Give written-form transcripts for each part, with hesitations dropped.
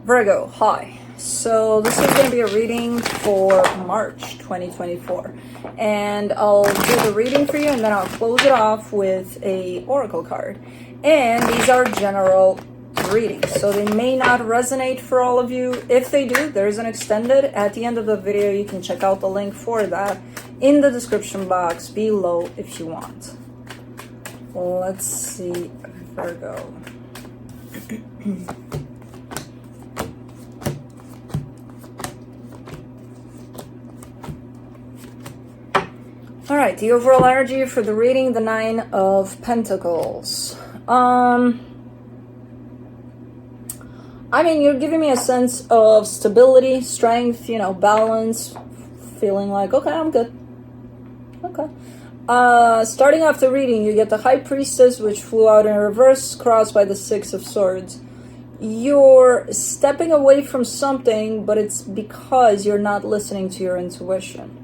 Virgo, hi. So this is going to be a reading for March 2024. And I'll do the reading for you and then I'll close it off with a oracle card. And these are general readings, so they may not resonate for all of you. If they do, there's an extended at the end of the video. You can check out the link for that in the description box below if you want. Let's see, Virgo. All right, the overall energy for the reading, the Nine of Pentacles. I mean, you're giving me a sense of stability, strength, balance, feeling like, okay, I'm good. Okay. Starting off the reading, you get the High Priestess, which flew out in reverse, crossed by the Six of Swords. You're stepping away from something, but it's because you're not listening to your intuition.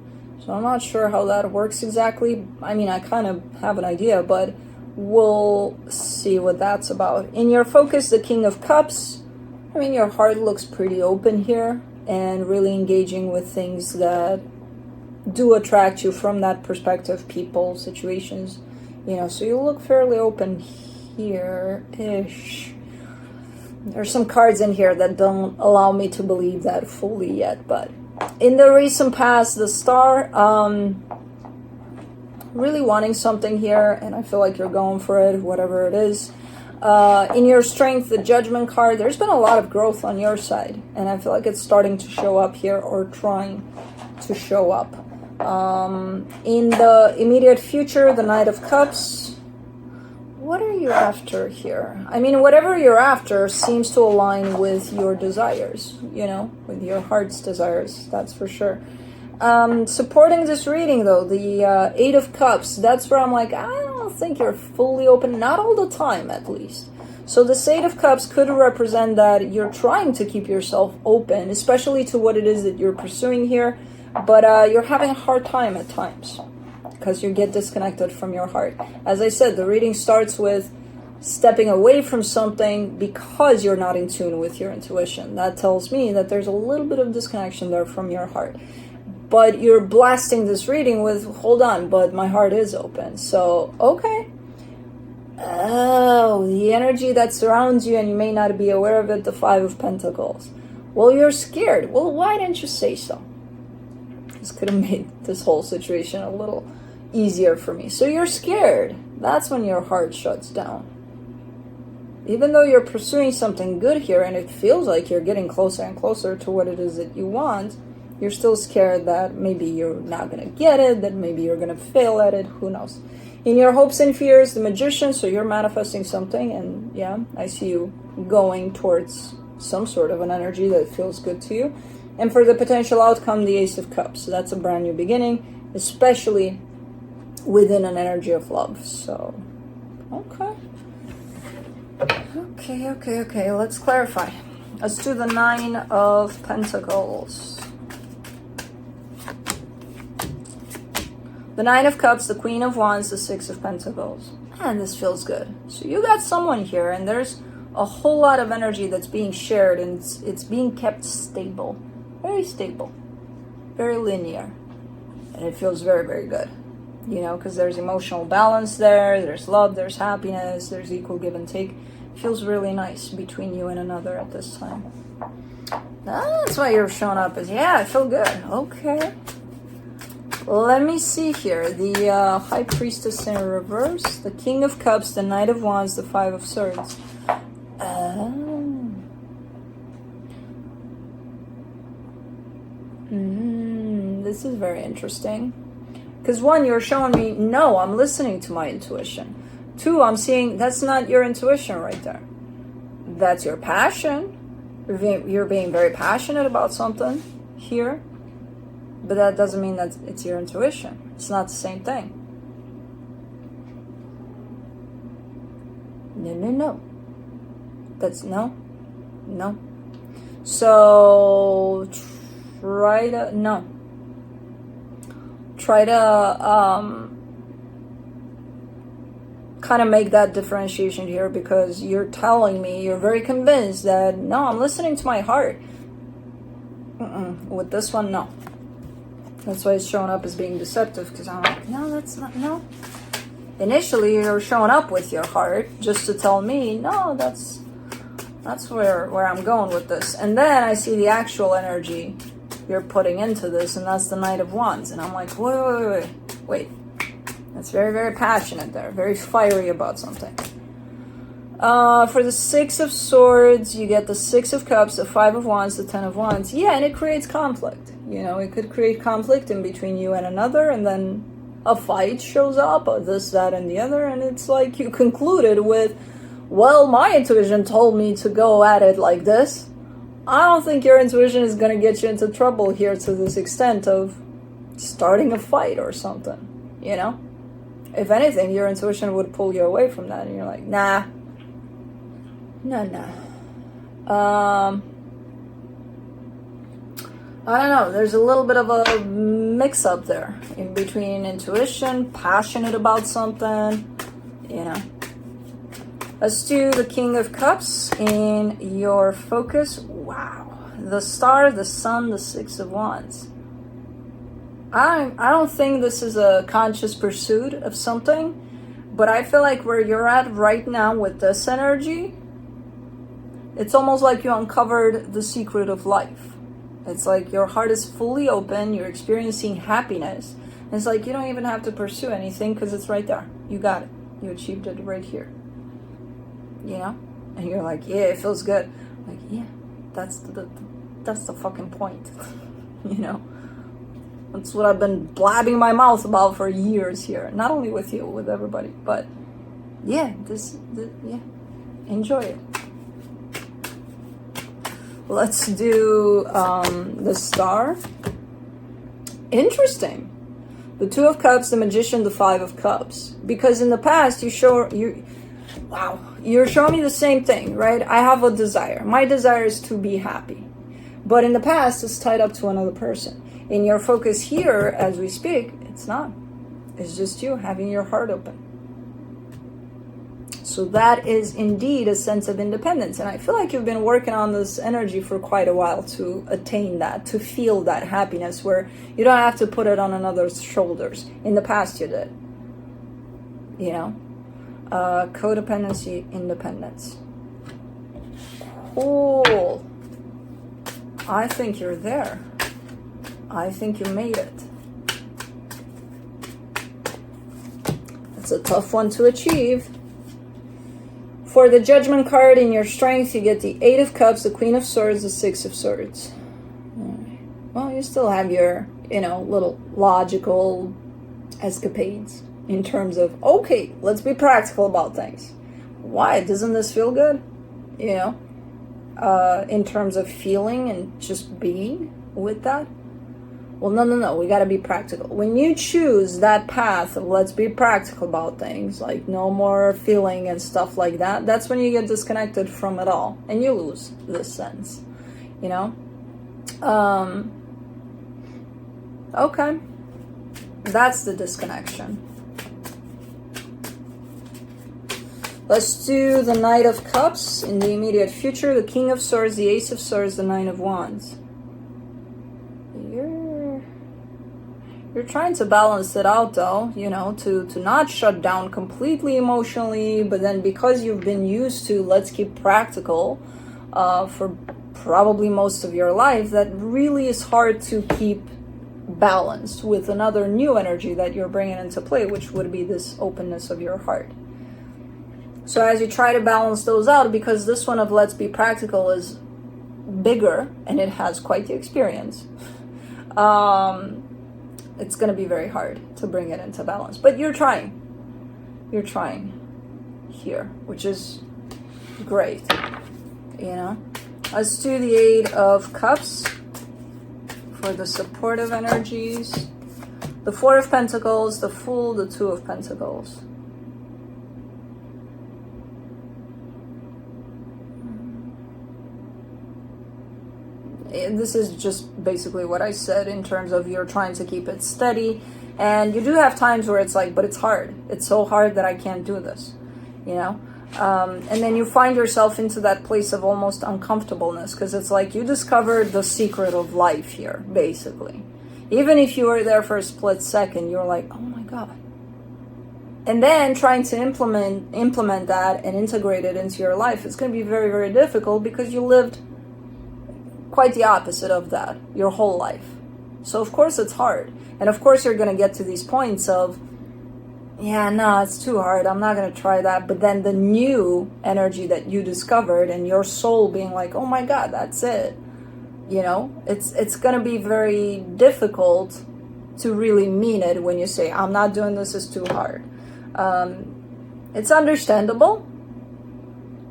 So I'm not sure how that works exactly. I mean, I kind of have an idea, but we'll see what that's about. In your focus, the King of Cups. I mean, your heart looks pretty open here and really engaging with things that do attract you from that perspective, people, situations, so you look fairly open here-ish. There's some cards in here that don't allow me to believe that fully yet, but in the recent past, the Star, really wanting something here, and I feel like you're going for it, whatever it is. In your strength, the Judgment card, there's been a lot of growth on your side, and I feel like it's starting to show up here, or trying to show up. In the immediate future, the Knight of Cups, what are you after here? I mean, whatever you're after seems to align with your desires, with your heart's desires, that's for sure. Supporting this reading, though, the Eight of Cups, that's where I'm like, I don't think you're fully open, not all the time, at least. So this Eight of Cups could represent that you're trying to keep yourself open, especially to what it is that you're pursuing here, but you're having a hard time at times because you get disconnected from your heart. As I said, the reading starts with stepping away from something because you're not in tune with your intuition. That tells me that there's a little bit of disconnection there from your heart. But you're blasting this reading with, hold on, but my heart is open. So, okay. Oh, the energy that surrounds you and you may not be aware of it, the Five of Pentacles. Well, you're scared. Well, why didn't you say so? This could have made this whole situation a little easier for me. So you're scared. That's when your heart shuts down. Even though you're pursuing something good here and it feels like you're getting closer and closer to what it is that you want, you're still scared that maybe you're not going to get it, that maybe you're going to fail at it, who knows. In your hopes and fears, the Magician, so you're manifesting something, and yeah, I see you going towards some sort of an energy that feels good to you. And for the potential outcome, the Ace of Cups. So that's a brand new beginning, especially within an energy of love. So, okay. Okay. Let's clarify. Let's do the Nine of Pentacles. The Nine of Cups, the Queen of Wands, the Six of Pentacles. Man, this feels good. So you got someone here, and there's a whole lot of energy that's being shared, and it's being kept stable. Very stable. Very linear. And it feels very, very good. Because there's emotional balance there, there's love, there's happiness, there's equal give and take. It feels really nice between you and another at this time. That's why you're showing up as, yeah, I feel good. Okay. Let me see here. The High Priestess in reverse, the King of Cups, the Knight of Wands, the Five of Swords. This is very interesting. Because one, you're showing me, no, I'm listening to my intuition. Two, I'm seeing that's not your intuition right there. That's your passion. You're being very passionate about something here. But that doesn't mean that it's your intuition. It's not the same thing. No. That's no. So try to kind of make that differentiation here, because you're telling me, you're very convinced that, no, I'm listening to my heart. With this one, no. That's why it's showing up as being deceptive, because I'm like, no, that's not, no. Initially, you're showing up with your heart just to tell me, no, that's where I'm going with this. And then I see the actual energy you're putting into this, and that's the Knight of Wands. And I'm like, wait. That's very, very passionate there, very fiery about something. For the Six of Swords, you get the Six of Cups, the Five of Wands, the Ten of Wands. Yeah, and it creates conflict. You know, it could create conflict in between you and another, and then a fight shows up, or this, that, and the other, and it's like you concluded with, well, my intuition told me to go at it like this. I don't think your intuition is going to get you into trouble here to this extent of starting a fight or something, you know? If anything, your intuition would pull you away from that, and you're like, nah. I don't know, there's a little bit of a mix-up there in between intuition, passionate about something, you know. Let's do the King of Cups in your focus. Wow. The Star, the Sun, the Six of Wands. I don't think this is a conscious pursuit of something, but I feel like where you're at right now with this energy, it's almost like you uncovered the secret of life. It's like your heart is fully open, you're experiencing happiness. And it's like you don't even have to pursue anything because it's right there. You got it. You achieved it right here. You know? And you're like, yeah, it feels good. Like, yeah, that's the fucking point. You know? That's what I've been blabbing my mouth about for years here. Not only with you, with everybody. But yeah, yeah. Enjoy it. Let's do the Star. Interesting. The Two of Cups, the Magician, the Five of Cups. Because in the past, you're showing me the same thing, right? I have a desire. My desire is to be happy. But in the past, it's tied up to another person. In your focus here, as we speak, it's not. It's just you having your heart open. So that is indeed a sense of independence. And I feel like you've been working on this energy for quite a while to attain that, to feel that happiness where you don't have to put it on another's shoulders. In the past you did. You know? Codependency, independence. Cool. I think you're there. I think you made it. It's a tough one to achieve. For the Judgment card in your strength, you get the Eight of Cups, the Queen of Swords, the Six of Swords. Well, you still have your, little logical escapades in terms of, okay, let's be practical about things. Why? Doesn't this feel good? In terms of feeling and just being with that. Well, no, we got to be practical. When you choose that path of let's be practical about things, like no more feeling and stuff like that, that's when you get disconnected from it all and you lose this sense, Okay, that's the disconnection. Let's do the Knight of Cups in the immediate future, the King of Swords, the Ace of Swords, the Nine of Wands. You're trying to balance it out though, to not shut down completely emotionally, but then because you've been used to let's keep practical for probably most of your life, that really is hard to keep balanced with another new energy that you're bringing into play, which would be this openness of your heart. So as you try to balance those out, because this one of let's be practical is bigger and it has quite the experience, it's going to be very hard to bring it into balance. But you're trying. You're trying here, which is great. Let's do the Eight of Cups for the supportive energies. The Four of Pentacles, the Fool, the Two of Pentacles. this is just basically what I said in terms of you're trying to keep it steady. And you do have times where it's like, but it's hard. It's so hard that I can't do this, you know? And then you find yourself into that place of almost uncomfortableness, because it's like you discovered the secret of life here, basically. Even if you were there for a split second, you're like, oh my God. And then trying to implement that and integrate it into your life, it's going to be very, very difficult, because you lived quite the opposite of that your whole life. So of course it's hard. And of course you're going to get to these points of, yeah, no, it's too hard. I'm not going to try that. But then the new energy that you discovered and your soul being like, oh my God, that's it. You know, it's going to be very difficult to really mean it when you say, I'm not doing this, it's too hard. It's understandable.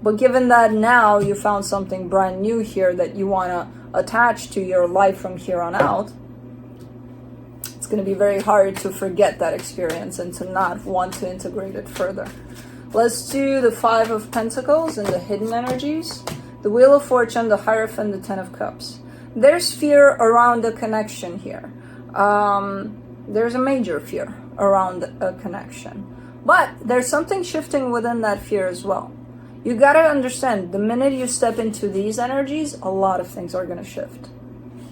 But given that now you found something brand new here that you want to attach to your life from here on out, it's going to be very hard to forget that experience and to not want to integrate it further. Let's do the 5 of Pentacles and the hidden energies. The Wheel of Fortune, the Hierophant, the 10 of Cups. There's fear around the connection here. There's a major fear around a connection. But there's something shifting within that fear as well. You got to understand, the minute you step into these energies, a lot of things are going to shift.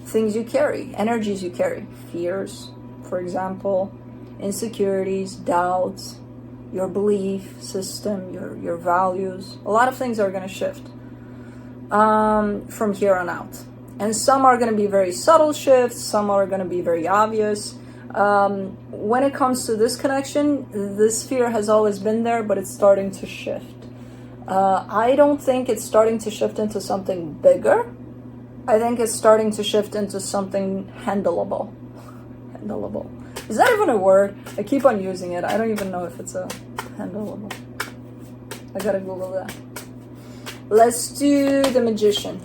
Things you carry, energies you carry, fears, for example, insecurities, doubts, your belief system, your values. A lot of things are going to shift from here on out. And some are going to be very subtle shifts, some are going to be very obvious. When it comes to this connection, this fear has always been there, but it's starting to shift. I don't think it's starting to shift into something bigger. I think it's starting to shift into something handleable. Handleable. Is that even a word? I keep on using it. I don't even know if it's a handleable. I gotta Google that. Let's do the Magician.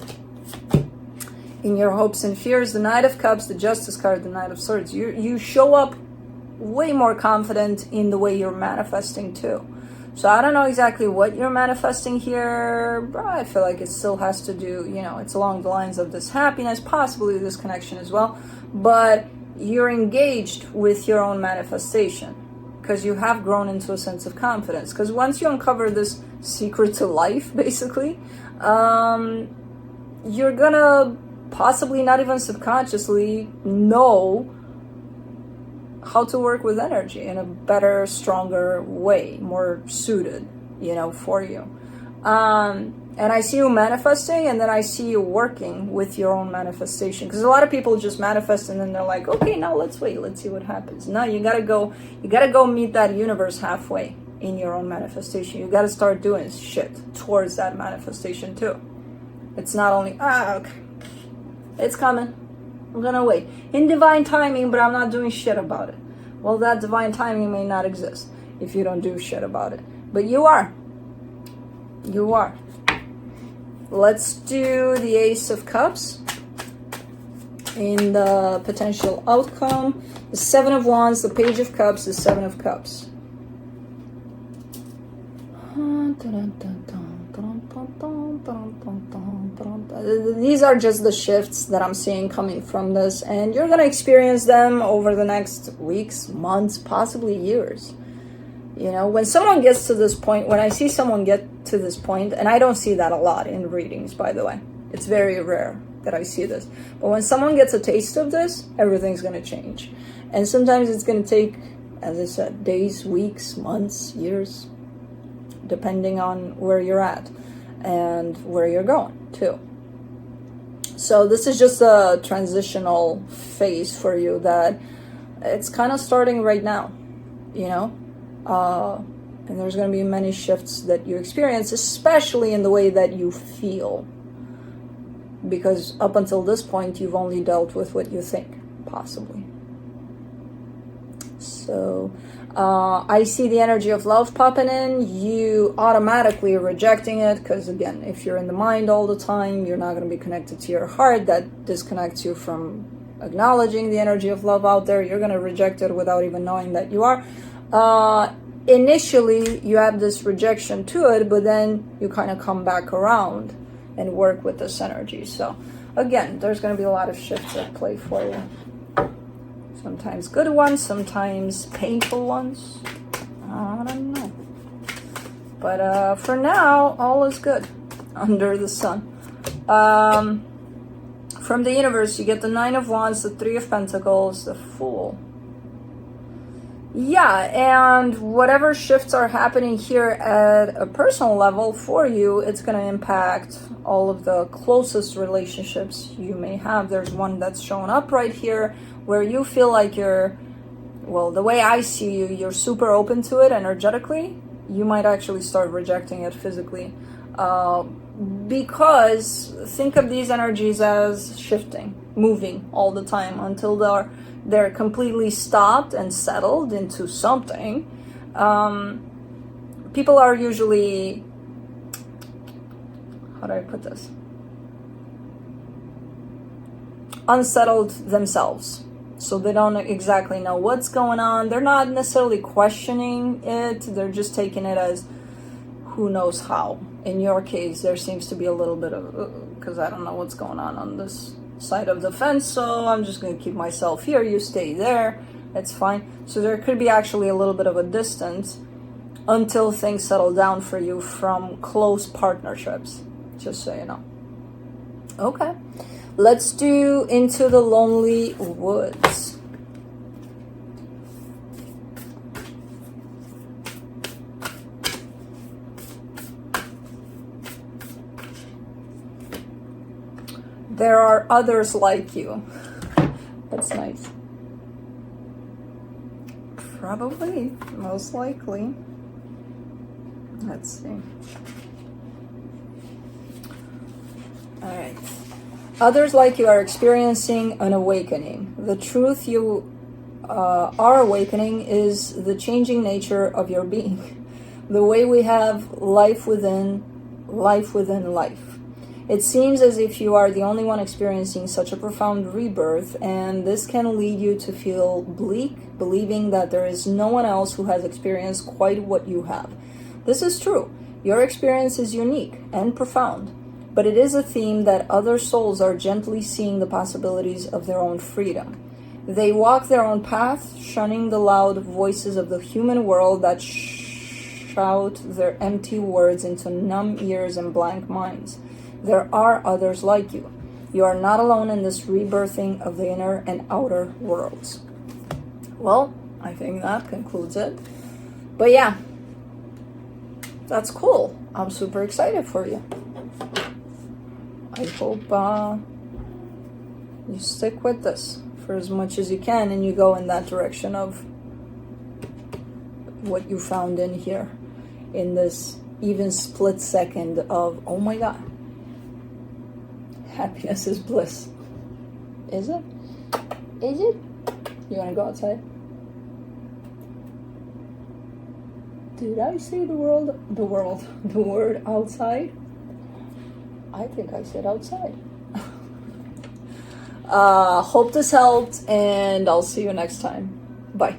In your hopes and fears, the Knight of Cups, the Justice card, the Knight of Swords. You show up way more confident in the way you're manifesting too. So I don't know exactly what you're manifesting here, but I feel like it still has to do, you know, it's along the lines of this happiness, possibly this connection as well. But you're engaged with your own manifestation because you have grown into a sense of confidence. Because once you uncover this secret to life, basically, you're gonna possibly not even subconsciously know how to work with energy in a better, stronger way, more suited, you know, for you. And I see you manifesting, and then I see you working with your own manifestation. Because a lot of people just manifest and then they're like, okay, now let's wait, let's see what happens. No, you gotta go meet that universe halfway in your own manifestation. You gotta start doing shit towards that manifestation too. It's not only, okay, it's coming, I'm gonna wait. In divine timing, but I'm not doing shit about it. Well, that divine timing may not exist if you don't do shit about it. But you are. You are. Let's do the Ace of Cups in the potential outcome. The 7 of Wands, the Page of Cups, the 7 of Cups. These are just the shifts that I'm seeing coming from this, and you're going to experience them over the next weeks, months, possibly years. You know, when someone gets to this point, when I see someone get to this point, and I don't see that a lot in readings, by the way. It's very rare that I see this. But when someone gets a taste of this, everything's going to change. And sometimes it's going to take, as I said, days, weeks, months, years, depending on where you're at and where you're going to. So this is just a transitional phase for you that it's kind of starting right now, you know? And there's going to be many shifts that you experience, especially in the way that you feel. Because up until this point, you've only dealt with what you think, possibly. So I see the energy of love popping in. You automatically are rejecting it because, again, if you're in the mind all the time, you're not going to be connected to your heart. That disconnects you from acknowledging the energy of love out there. You're going to reject it without even knowing that you are. Initially, you have this rejection to it, but then you kind of come back around and work with this energy. So again, there's going to be a lot of shifts at play for you. Sometimes good ones, sometimes painful ones. I don't know. But for now, all is good under the sun. From the universe, you get the Nine of Wands, the Three of Pentacles, the Fool. Yeah, and whatever shifts are happening here at a personal level for you, it's going to impact all of the closest relationships you may have. There's one that's showing up right here where you feel like you're, well, the way I see you, you're super open to it energetically. You might actually start rejecting it physically. Because think of these energies as shifting, moving all the time until they're completely stopped and settled into something. People are usually, how do I put this? Unsettled themselves. So they don't exactly know what's going on. They're not necessarily questioning it. They're just taking it as who knows how. In your case, there seems to be a little bit of, because I don't know what's going on this side of the fence, so I'm just going to keep myself here. You stay there. It's fine. So there could be actually a little bit of a distance until things settle down for you from close partnerships, just so you know. Okay. Let's do Into the Lonely Woods. There are others like you. That's nice. Probably, most likely. Let's see. All right. Others like you are experiencing an awakening. The truth you are awakening is the changing nature of your being. The way we have life within life. It seems as if you are the only one experiencing such a profound rebirth, and this can lead you to feel bleak, believing that there is no one else who has experienced quite what you have. This is true. Your experience is unique and profound, but it is a theme that other souls are gently seeing the possibilities of their own freedom. They walk their own path, shunning the loud voices of the human world that shout their empty words into numb ears and blank minds. There are others like you. You are not alone in this rebirthing of the inner and outer worlds. Well, I think that concludes it. But yeah, that's cool. I'm super excited for you. I hope you stick with this for as much as you can and you go in that direction of what you found in here, in this even split second of, oh my God, happiness is bliss. Is it? Is it? You want to go outside? Did I say the word outside? I think I said outside. Hope this helped, and I'll see you next time. Bye.